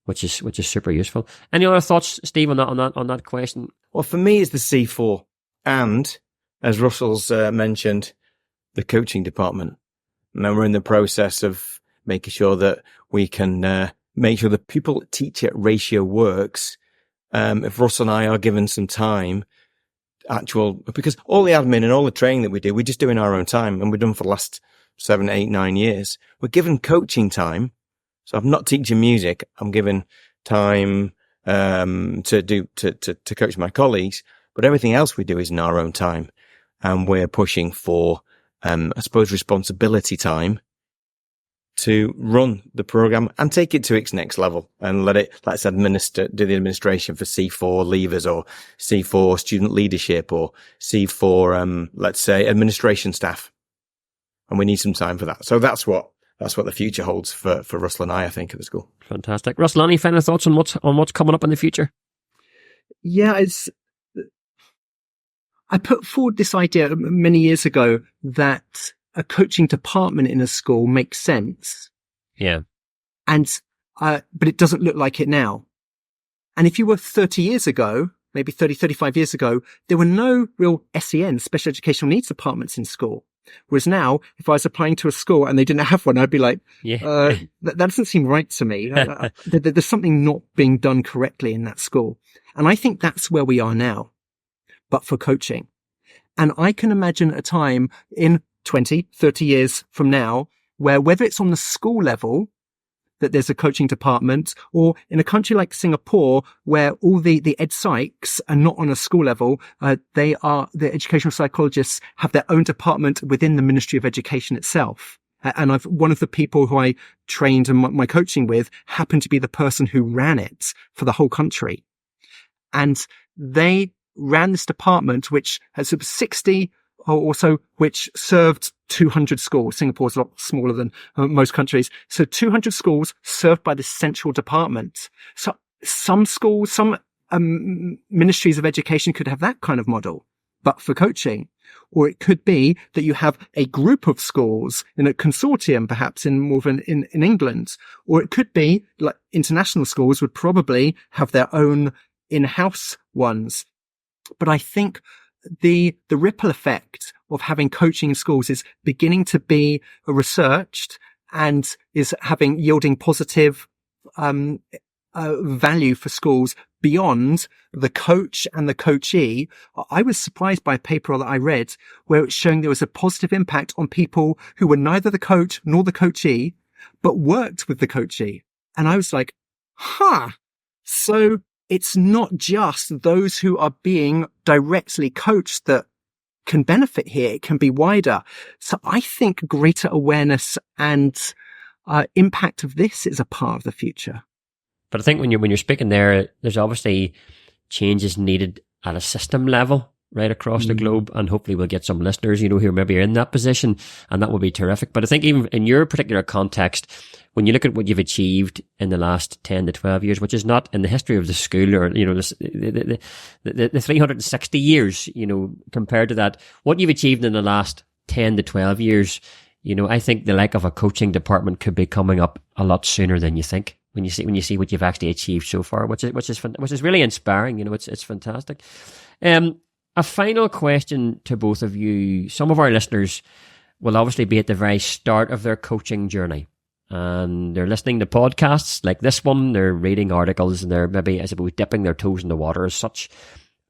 [SPEAKER 1] which is super useful. Any other thoughts, Steve, on that question?
[SPEAKER 3] Well, for me, it's the C4, and as Russell's mentioned, the coaching department. Now we're in the process of making sure that we can make sure the pupil-teacher ratio works. If Russell and I are given some time, because all the admin and all the training that we do, we just do in our own time, and we've done for the last 7, 8, 9 years. We're given coaching time. So I'm not teaching music. I'm given time to coach my colleagues, but everything else we do is in our own time, and we're pushing for responsibility time to run the program and take it to its next level and let's do the administration for C4 leavers or C4 student leadership or C4 let's say administration staff, and we need some time for that. So that's what the future holds for Russell and I think, at the school. Fantastic.
[SPEAKER 1] Russell, any final thoughts on what's coming up in the future?
[SPEAKER 2] Yeah, I put forward this idea many years ago that a coaching department in a school makes sense.
[SPEAKER 1] Yeah.
[SPEAKER 2] And, but it doesn't look like it now. And if you were 30 years ago, maybe 30, 35 years ago, there were no real SEN, special educational needs departments in school. Whereas now, if I was applying to a school and they didn't have one, I'd be like, that doesn't seem right to me. There's something not being done correctly in that school. And I think that's where we are now, but for coaching. And I can imagine a time in 20, 30 years from now, where whether it's on the school level, that there's a coaching department, or in a country like Singapore, where all the ed psychs are not on a school level, the educational psychologists have their own department within the Ministry of Education itself. And one of the people who I trained and my coaching with happened to be the person who ran it for the whole country. And they ran this department, which has 60 also, which served 200 schools. Singapore's a lot smaller than most countries. So 200 schools served by the central department. So some schools, some ministries of education could have that kind of model, but for coaching. Or it could be that you have a group of schools in a consortium, perhaps in England. Or it could be like international schools would probably have their own in-house ones. But I think the ripple effect of having coaching in schools is beginning to be researched and is yielding positive value for schools beyond the coach and the coachee. I was surprised by a paper that I read where it's showing there was a positive impact on people who were neither the coach nor the coachee, but worked with the coachee. And I was like, so it's not just those who are being directly coached that can benefit here. It can be wider. So I think greater awareness and impact of this is a part of the future.
[SPEAKER 1] But I think when you're speaking there, there's obviously changes needed at a system level right across the globe, and hopefully we'll get some listeners, who maybe are in that position, and that will be terrific. But I think even in your particular context, when you look at what you've achieved in the last 10 to 12 years, which is not in the history of the school or, the 360 years, compared to that, what you've achieved in the last 10 to 12 years, I think the like of a coaching department could be coming up a lot sooner than you think. When you see what you've actually achieved so far, which is really inspiring, it's fantastic. A final question to both of you. Some of our listeners will obviously be at the very start of their coaching journey, and they're listening to podcasts like this one, they're reading articles, and they're maybe, I suppose, dipping their toes in the water as such.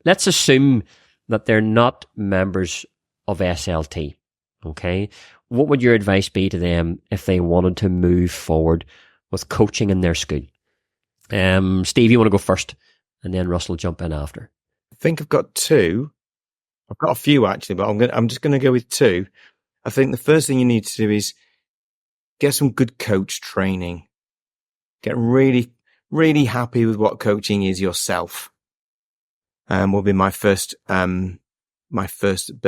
[SPEAKER 1] Let's assume that they're not members of SLT. Okay, what would your advice be to them if they wanted to move forward with coaching in their school? Steve, you want to go first, and then Russell jump in after.
[SPEAKER 3] I think I've got two. I've got a few actually, but I'm just going to go with two. I think the first thing you need to do is get some good coach training. Get really, really happy with what coaching is yourself. Will be my first bit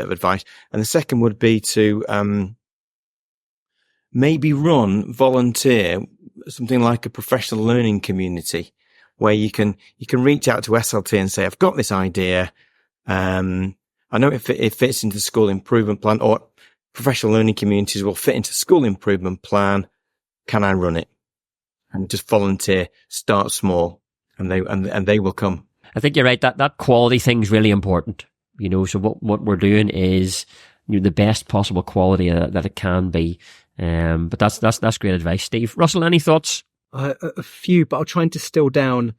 [SPEAKER 3] of advice. And the second would be to maybe volunteer something like a professional learning community where you can reach out to SLT and say, I've got this idea. I know it fits into the school improvement plan, or professional learning communities will fit into school improvement plan. Can I run it? And just volunteer, start small, and they will come.
[SPEAKER 1] I think you're right. That quality thing's really important. So what we're doing is the best possible quality that it can be. But that's great advice, Steve. Russell, any thoughts?
[SPEAKER 2] A few, but I'll try and distill down.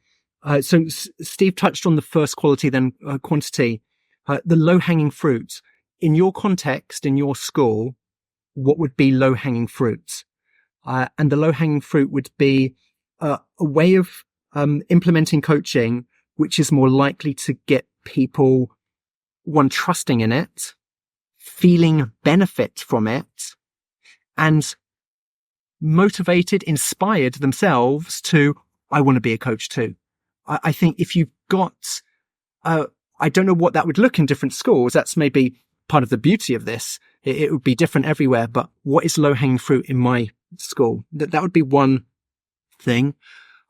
[SPEAKER 2] So Steve touched on the first quality, then quantity. The low-hanging fruit. In your context, in your school, what would be low-hanging fruit? And the low-hanging fruit would be a way of implementing coaching, which is more likely to get people, one, trusting in it, feeling benefit from it, and motivated, inspired themselves to, I want to be a coach too. I think if you've got, I don't know what that would look in different schools. That's maybe part of the beauty of this. It would be different everywhere, but what is low-hanging fruit in my school? That would be one thing.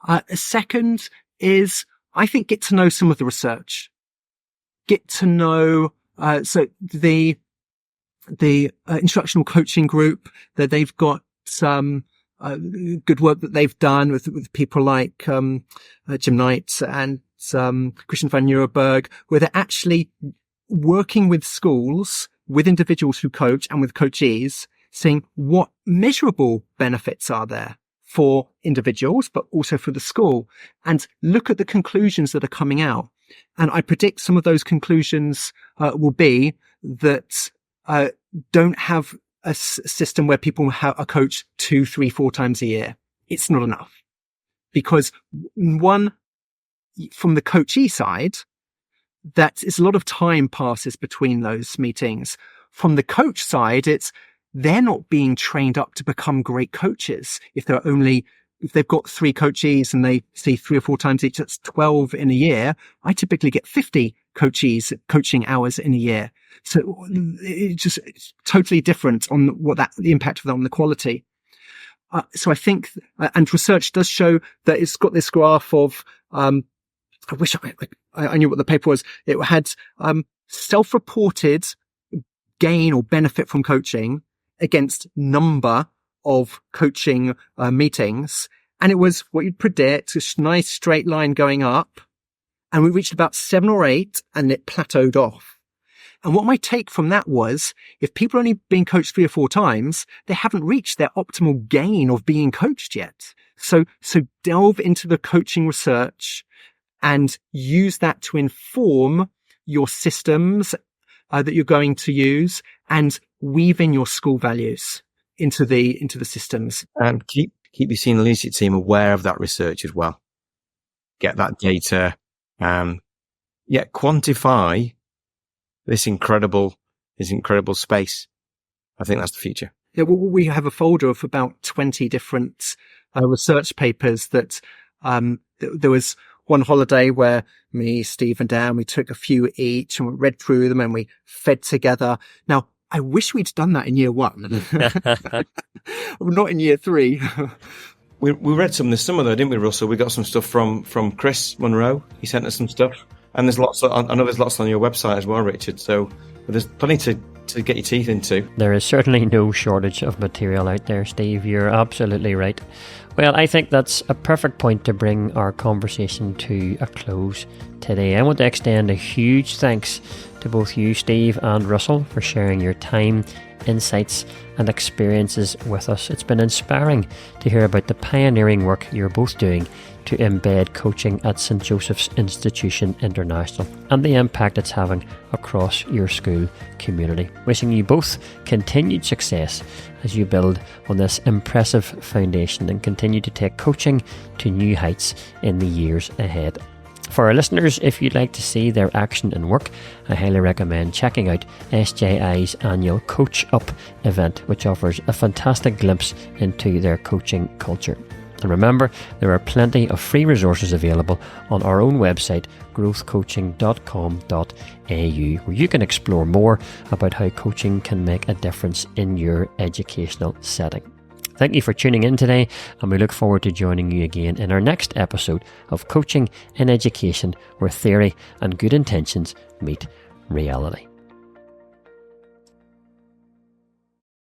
[SPEAKER 2] A second is, I think, get to know some of the research. Get to know, so the instructional coaching group, that they've got some good work that they've done with people like Jim Knight and Christian van Nieuwenburg, where they're actually working with schools, with individuals who coach and with coachees, seeing what measurable benefits are there for individuals, but also for the school, and look at the conclusions that are coming out. And I predict some of those conclusions will be that don't have a system where people are coached 2, 3, 4 times a year. It's not enough. Because one, from the coachee side, that is a lot of time passes between those meetings. From the coach side, they're not being trained up to become great coaches. If they've got 3 coachees and they see 3 or 4 times each, that's 12 in a year. I typically get 50 coaches coaching hours in a year. So it's totally different on the impact of that on the quality. So I think, and research does show that it's got this graph of, I wish I knew what the paper was. It had, self-reported gain or benefit from coaching against number of coaching meetings. And it was what you'd predict, a nice straight line going up. And we reached about 7 or 8 and it plateaued off. And what my take from that was, if people are only being coached 3 or 4 times, they haven't reached their optimal gain of being coached yet. So delve into the coaching research and use that to inform your systems that you're going to use, and weave in your school values into the systems.
[SPEAKER 3] And keep your senior leadership team aware of that research as well. Get that data. Quantify this incredible space. I think that's the future.
[SPEAKER 2] Yeah, well, we have a folder of about 20 different research papers that there was one holiday where me, Steve and Dan, we took a few each and we read through them and we fed together. Now, I wish we'd done that in year 1. Not in year 3.
[SPEAKER 3] We read some this summer though, didn't we, Russell? We got some stuff from Chris Monroe. He sent us some stuff. And there's lots I know there's lots on your website as well, Richard. So there's plenty to get your teeth into.
[SPEAKER 1] There is certainly no shortage of material out there, Steve. You're absolutely right. Well, I think that's a perfect point to bring our conversation to a close today. I want to extend a huge thanks to both you, Steve, and Russell for sharing your time, insights and experiences with us. It's been inspiring to hear about the pioneering work you're both doing to embed coaching at St. Joseph's Institution International and the impact it's having across your school community. Wishing you both continued success as you build on this impressive foundation and continue to take coaching to new heights in the years ahead. For our listeners, if you'd like to see their action and work, I highly recommend checking out SJI's annual Coach Up event, which offers a fantastic glimpse into their coaching culture. And remember, there are plenty of free resources available on our own website, growthcoaching.com.au, where you can explore more about how coaching can make a difference in your educational setting. Thank you for tuning in today, and we look forward to joining you again in our next episode of Coaching in Education, where theory and good intentions meet reality.